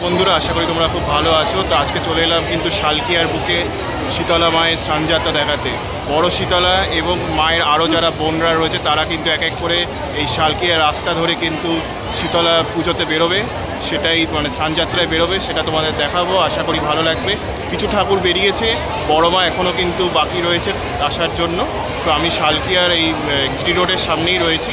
বন্ধুরা আশা করি তোমরা খুব ভালো আছো। তো আজকে চলে এলাম কিন্তু শালকিয়ার বুকে শীতলা মায়ের স্নানযাত্রা দেখাতে। বড় শীতলা এবং মায়ের আরও যারা বোনরা রয়েছে তারা কিন্তু এক এক করে এই শালকিয়ার রাস্তা ধরে কিন্তু শীতলা পুজোতে বেরোবে, সেটাই মানে স্নানযাত্রায় বেরোবে, সেটা তোমাদের দেখাবো। আশা করি ভালো লাগবে। কিছু ঠাকুর বেরিয়েছে, বড় মা এখনও কিন্তু বাকি রয়েছে আসার জন্য। তো আমি শালকিয়ার এই জিটি রোডের সামনেই রয়েছি।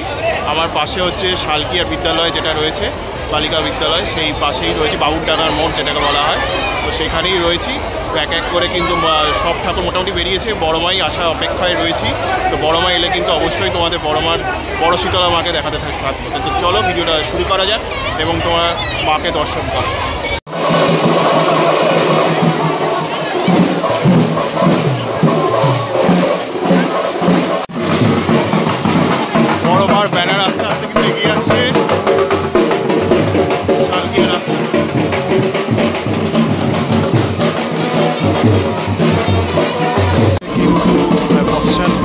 আমার পাশে হচ্ছে শালকিয়ার বিদ্যালয় যেটা রয়েছে, বালিকা বিদ্যালয়, সেই পাশেই রয়েছে বাবুরডাঙ্গার মোড় যেটাকে বলা হয়। তো সেখানেই রয়েছি। এক এক করে কিন্তু সব ঠাকুর মোটামুটি বেরিয়েছে, বড় মাই আসা অপেক্ষায় রয়েছি। তো বড় মা এলে কিন্তু অবশ্যই তোমাদের বড় শীতলা মাকে দেখাতে থাকবো। তো চলো ভিডিওটা শুরু করা যাক এবং তোমার মাকে দর্শন করো। বড় মার ব্যানার আস্তে আস্তে কিন্তু এগিয়ে আসছে।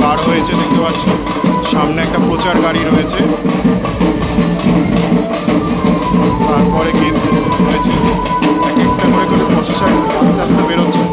বার হয়েছে দেখতে পাচ্ছ, সামনে একটা প্রচার গাড়ি রয়েছে, তারপরে কিন্তু রয়েছে এক একটা করে করে প্রসেসর আস্তে আস্তে বেরোচ্ছে।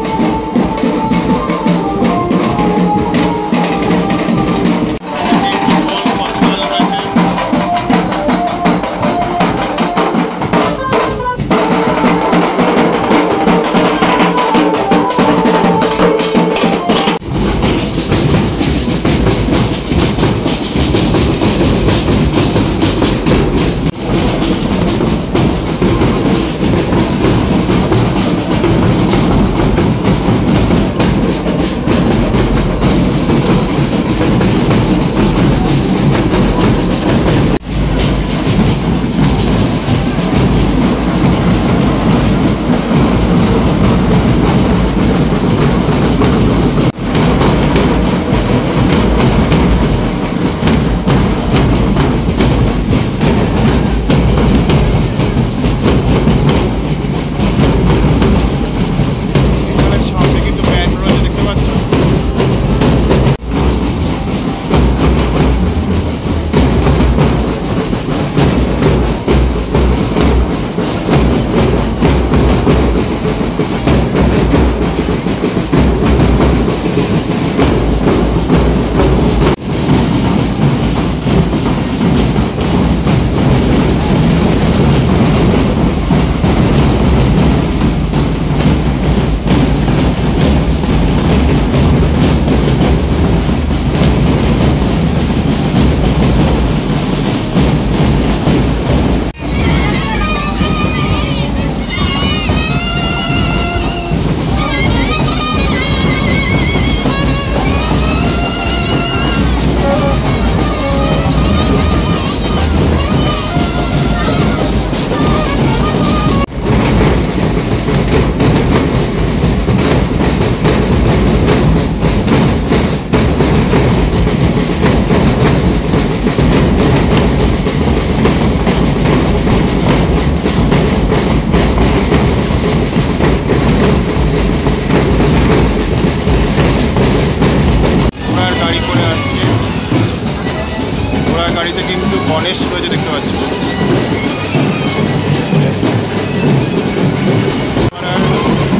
সারিতে কিন্তু গণেশ রয়েছে, দেখতে পাচ্ছ।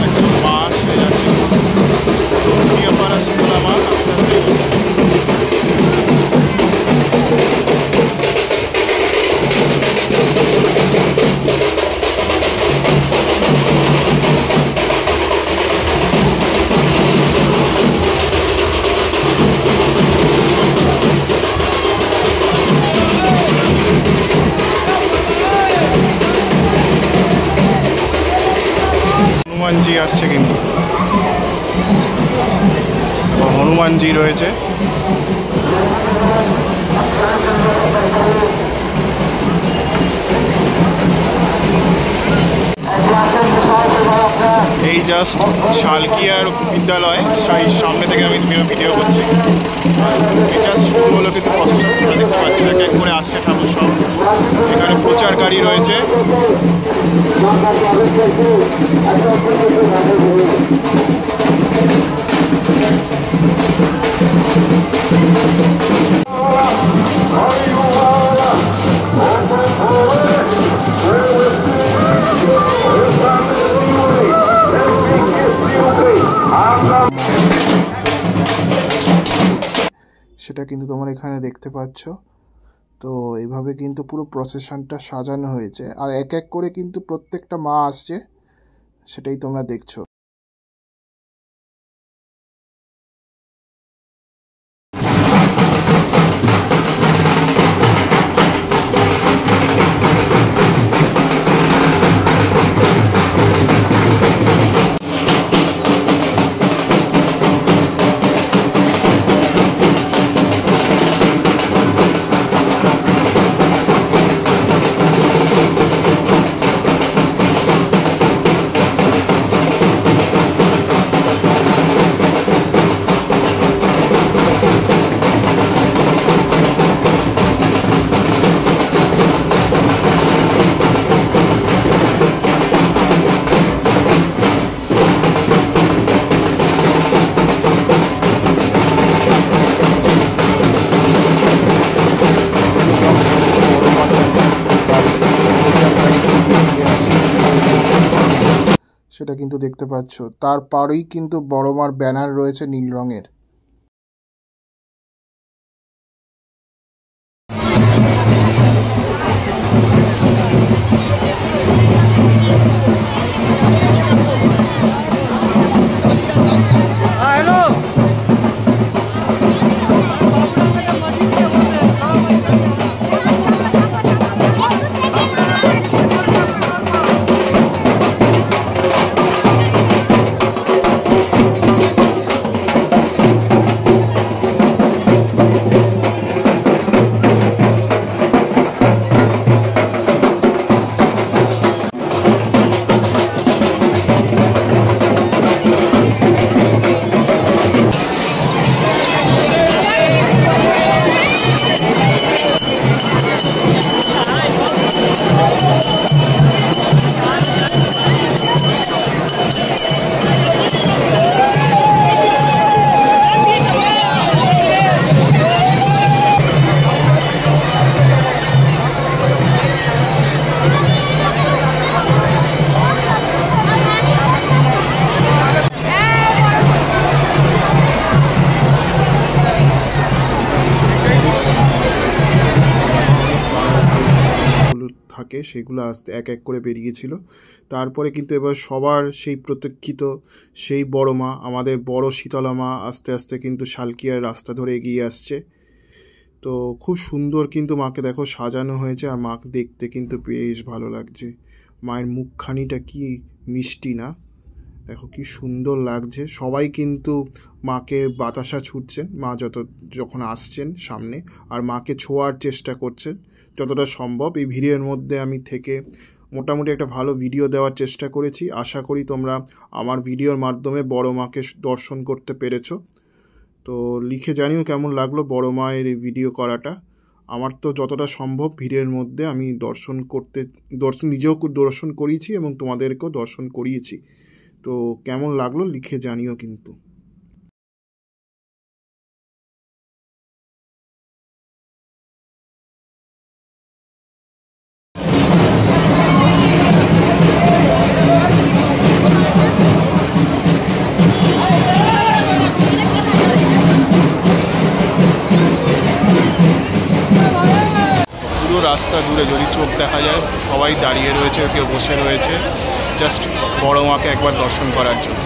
একজন মা সে যাচ্ছে, পাড়া শীতলা মা আস্তে আস্তে এগোচ্ছে। হনুমানজি আসছে কিন্তু, এবং হনুমানজি রয়েছে। এই জাস্ট শালকিয়ার বিদ্যালয় সামনে থেকে আমি ভিডিও করছি। এই জাস্ট শুরু হলো, কিন্তু প্রসেসন তোমরা দেখতে পাচ্ছ এক এক করে আসছে ঠাকুর সব। এখানে প্রচারকারী রয়েছে। সেটা কিন্তু তোমরা এখানে দেখতে পাচ্ছ। তো এইভাবে কিন্তু পুরো প্রসেশনটা সাজানো হয়েছে, আর এক এক করে কিন্তু প্রত্যেকটা মা আসছে, সেটাই তোমরা দেখছো। সেটা কিন্তু দেখতে পাচ্ছ। তার পাড়েই কিন্তু বড় মার ব্যানার রয়েছে নীল রঙের। থাকে সেগুলো আস্তে এক এক করে বেরিয়েছিল। তারপরে কিন্তু এবার সবার সেই প্রতীক্ষিত সেই বড় মা, আমাদের বড় শীতলা মা আস্তে আস্তে কিন্তু শালকিয়ার রাস্তা ধরে এগিয়ে আসছে। তো খুব সুন্দর কিন্তু মাকে দেখো সাজানো হয়েছে, আর মাকে দেখতে কিন্তু বেশ ভালো লাগছে। মায়ের মুখখানিটা কি মিষ্টি না, দেখো কি সুন্দর লাগছে। সবাই কিন্তু মাকে বাতাসা ছুটছেন, মা যখন আসছেন সামনে, আর মাকে ছোঁয়ার চেষ্টা করছেন যতটা সম্ভব। এই ভিডিওর মধ্যে আমি থেকে মোটামুটি একটা ভালো ভিডিও দেওয়ার চেষ্টা করেছি। আশা করি তোমরা আমার ভিডিওর মাধ্যমে বড় মাকে দর্শন করতে পেরেছো। তো লিখে জানিও কেমন লাগলো বড় মায়ের এই ভিডিও করাটা। আমার তো যতটা সম্ভব ভিডিওর মধ্যে আমি নিজেও দর্শন করিয়েছি এবং তোমাদেরকেও দর্শন করিয়েছি। তো কেমন লাগলো লিখে জানিও কিন্তু। রাস্তা দূরে যদি চোখ দেখা যায় সবাই দাঁড়িয়ে রয়েছে, কেউ বসে রয়েছে জাস্ট বড় মাকে একবার দর্শন করার জন্য।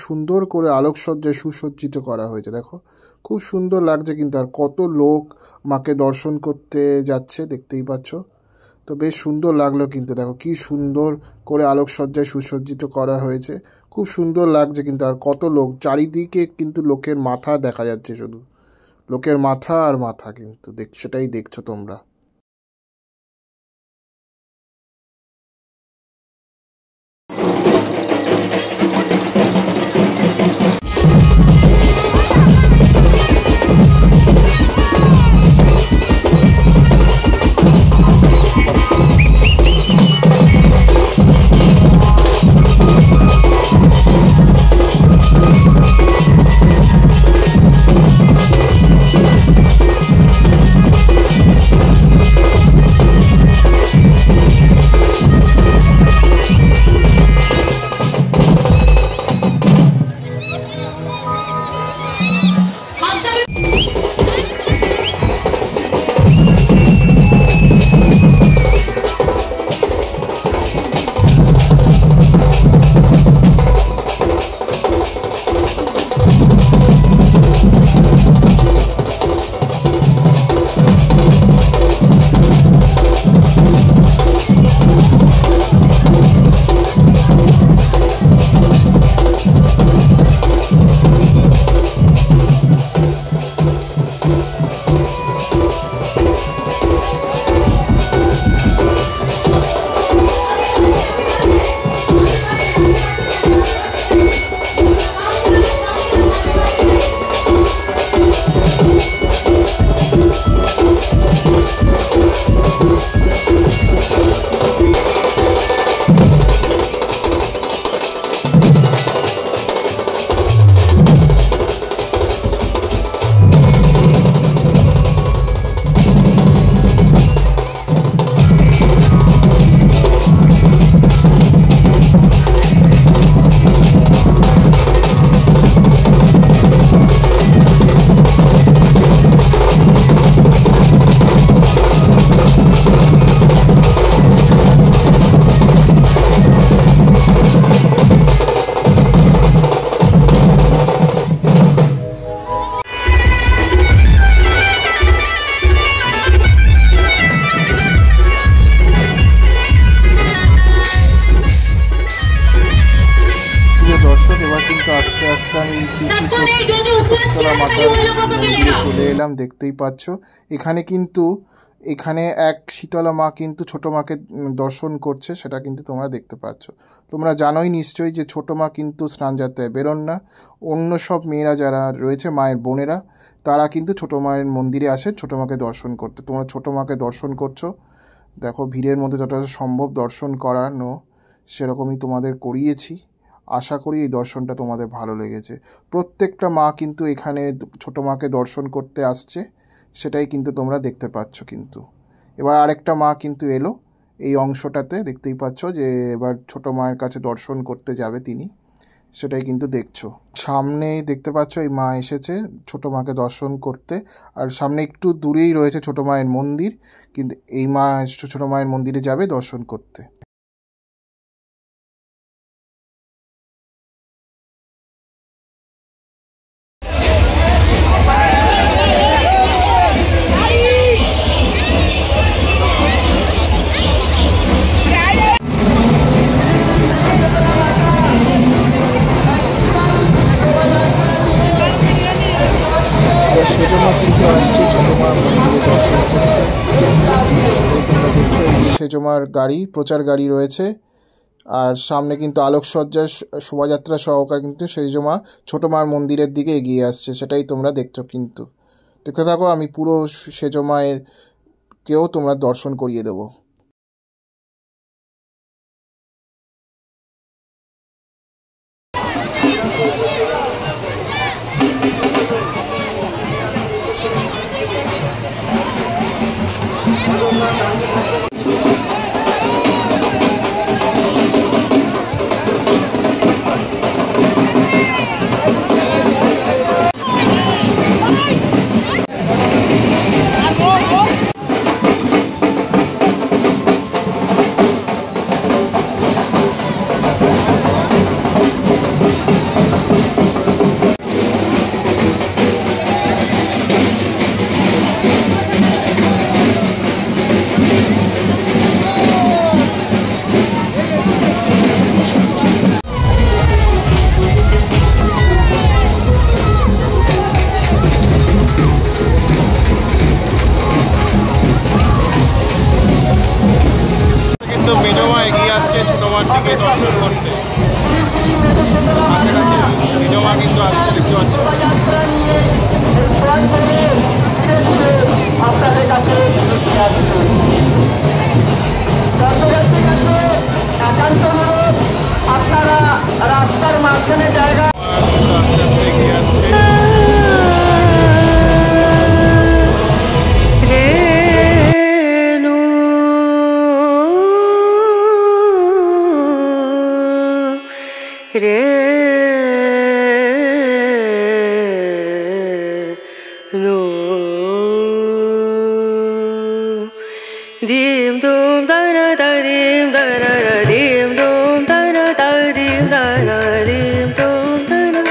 সুন্দর করে আলোকসজ্জায় সুসজ্জিত করা হয়েছে। দেখো খুব সুন্দর লাগছে কিন্তু, আর কত লোক মাকে দর্শন করতে যাচ্ছে দেখতেই পাচ্ছ। তো বেশ সুন্দর লাগলো কিন্তু, দেখো কি সুন্দর করে আলোকসজ্জায় সুসজ্জিত করা হয়েছে, খুব সুন্দর লাগছে কিন্তু। আর কত লোক, চারিদিকে কিন্তু লোকের মাথা দেখা যাচ্ছে, শুধু লোকের মাথা আর মাথা কিন্তু সেটাই দেখছো তোমরা। চলে এলাম, দেখতেই পাচ্ছ এখানে এক শীতলা মা কিন্তু ছোট মাকে দর্শন করছে, সেটা কিন্তু তোমরা দেখতে পাচ্ছ। তোমরা জানোই নিশ্চয়ই যে ছোট মা কিন্তু স্নান যাত্রায় বেরোন না, অন্য সব মেয়েরা যারা রয়েছে মায়ের বোনেরা তারা কিন্তু ছোট মায়ের মন্দিরে আসে ছোট মাকে দর্শন করতে। তোমরা ছোট মাকে দর্শন করছো, দেখো ভিড়ের মধ্যে যতটা সম্ভব দর্শন করানো সেরকমই তোমাদের করিয়েছি। আশা করি এই দর্শনটা তোমাদের ভালো লেগেছে। প্রত্যেকটা মা কিন্তু এখানে ছোট মাকে দর্শন করতে আসছে, সেটাই কিন্তু তোমরা দেখতে পাচ্ছ। কিন্তু এবার আরেকটা মা কিন্তু এলো এই অংশটাতে, দেখতেই পাচ্ছ যে এবার ছোট মায়ের কাছে দর্শন করতে যাবে তিনি, সেটাই কিন্তু দেখছো। সামনেই দেখতে পাচ্ছ এই মা এসেছে ছোট মাকে দর্শন করতে, আর সামনে একটু দূরেই রয়েছে ছোট মায়ের মন্দির, কিন্তু এই মা ছোট মায়ের মন্দিরে যাবে দর্শন করতে। সেজন্য কিন্তু আসছি ছোট মার মন্দিরে দর্শন করতে। তোমরা দেখছো সেজমার গাড়ি, প্রচার গাড়ি রয়েছে, আর সামনে কিন্তু আলোকসজ্জার শোভাযাত্রা সহকারে কিন্তু সেজমা ছোট মার মন্দিরের দিকে এগিয়ে আসছে, সেটাই তোমরা দেখছো। কিন্তু দেখতে থাকো, আমি পুরো সেজমায়ের কেও তোমরা দর্শন করিয়ে দেবো। no dim dum da na da dim da na na dim dum da na da dim da na dim dum da na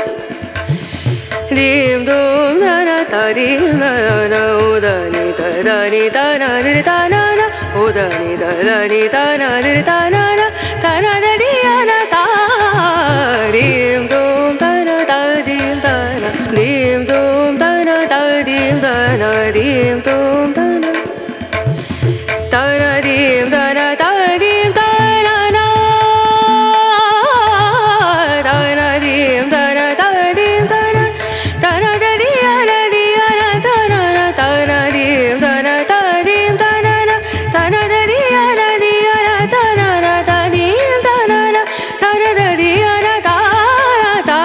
dim dum da na da dim da na o da ni da na di da na na o da ni da na di da na na da di na da dim dum da na da dim da na dim dum da na da dim da na dim dum da na da na dim da na da dim da na na da na dim da na da dim da na da na da di na da na na da na dim da na da dim da na na da na da di na da na na da dim da na na da na da di na da da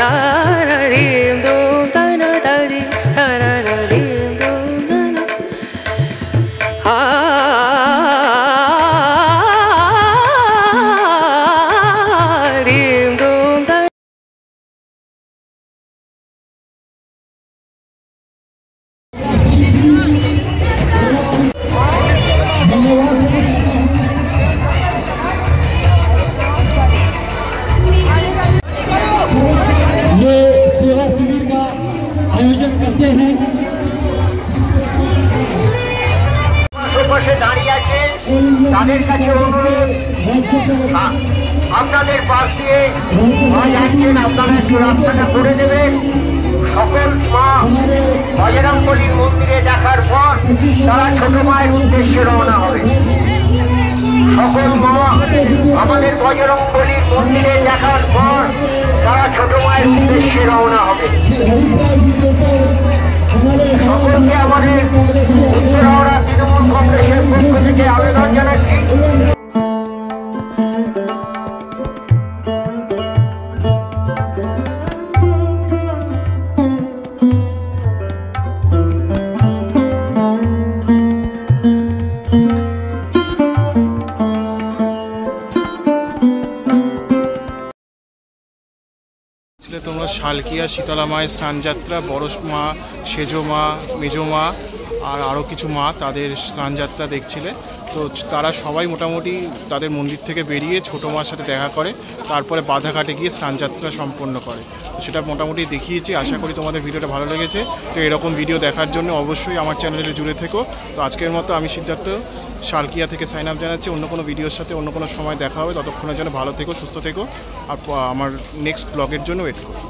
da na dim dum da na da dim da na na dim dum da na dim dum da ये सेवा शिविर का आयोजन करते हैं। বসে দাঁড়িয়ে আছে তাদের কাছে অনুরোধ আপনাদের পাশ দিয়ে যাচ্ছেন আপনারা একটু রাস্তাটা করে দেবেন। সকল মা বজরংবলীর মন্দিরে দেখার পর তারা ছোট মায়ের উদ্দেশ্যে রওনা হবে। সকল মা আমাদের বজরংবলীর মন্দিরে দেখার পর তারা ছোট মায়ের উদ্দেশ্যে রওনা হবে। সকলকে আমাদের উত্তরহাওড়া তৃণমূল কংগ্রেসের পক্ষ থেকে আবেদন জানাচ্ছি। তোমরা শালকিয়া শীতলা মায়ের স্নানযাত্রা, বড় মা, সেজো মা, মেজো মা আর আরও কিছু মা তাদের স্নানযাত্রা দেখছিলে। তো তারা সবাই মোটামুটি তাদের মন্দির থেকে বেরিয়ে ছোটো মার সাথে দেখা করে, তারপরে বাধাঘাটে গিয়ে স্নানযাত্রা সম্পন্ন করে। তো সেটা মোটামুটি দেখিয়েছি। আশা করি তোমাদের ভিডিওটা ভালো লেগেছে। তো এরকম ভিডিও দেখার জন্য অবশ্যই আমার চ্যানেলে জুড়ে থেকো। তো আজকের মতো আমি সিদ্ধার্থ শালকিয়া থেকে সাইন আপ জানাচ্ছি। অন্য কোনো ভিডিওর সাথে অন্য কোনো সময় দেখা হবে। ততক্ষণের জন্য ভালো থেকো, সুস্থ থেকো আর আমার নেক্সট ব্লগের জন্য ওয়েট করো।